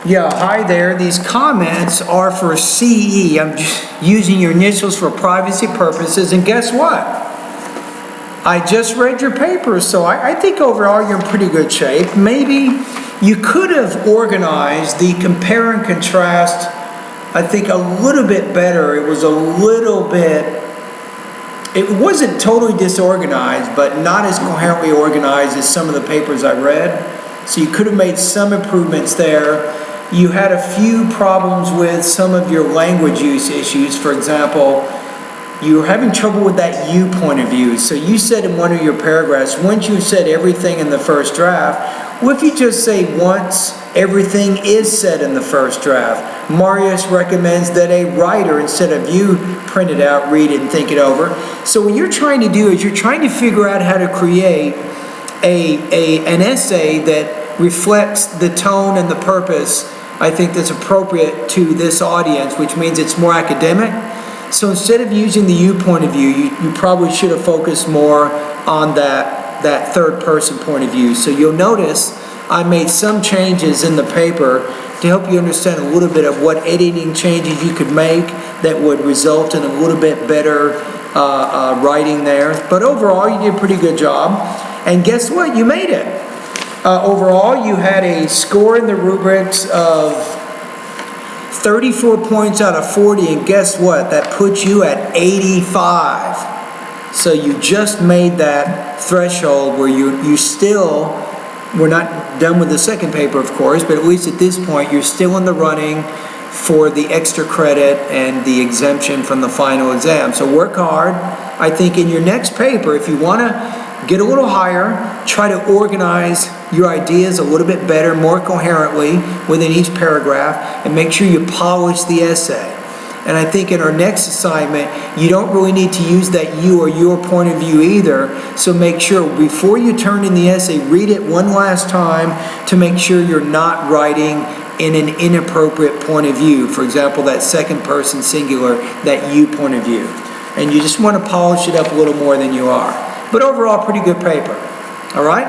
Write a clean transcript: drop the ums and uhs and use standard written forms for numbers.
Yeah, hi there. These comments are for CE. I'm just using your initials for privacy purposes, and guess what? I just read your paper, so I think overall you're in pretty good shape. Maybe you could have organized the compare and contrast, I think, a little bit better. It was a little bit, it wasn't totally disorganized, but not as coherently organized as some of the papers I read. So you could have made some improvements there. You had a few problems with some of your language use issues. For example, you were having trouble with that you point of view. So you said in one of your paragraphs, once you said everything in the first draft, what if you just say once everything is said in the first draft? Marius recommends that a writer, instead of you print it out, read it, and think it over. So what you're trying to do is you're trying to figure out how to create an essay that reflects the tone and the purpose, I think, that's appropriate to this audience, which means it's more academic. So instead of using the you point of view, you probably should have focused more on that third person point of view. So you'll notice I made some changes in the paper to help you understand a little bit of what editing changes you could make that would result in a little bit better writing there. But overall, you did a pretty good job. And guess what? You made it. Overall, you had a score in the rubrics of 34 points out of 40, and guess what? That puts you at 85. So you just made that threshold where you still, we're not done with the second paper, of course, but at least at this point, you're still in the running for the extra credit and the exemption from the final exam. So work hard. I think in your next paper, if you want to get a little higher, try to organize your ideas a little bit better, more coherently within each paragraph, and make sure you polish the essay. And I think in our next assignment, you don't really need to use that you or your point of view either, so make sure before you turn in the essay, read it one last time to make sure you're not writing in an inappropriate point of view. For example, that second person singular, that you point of view. And you just want to polish it up a little more than you are. But overall, pretty good paper. All right?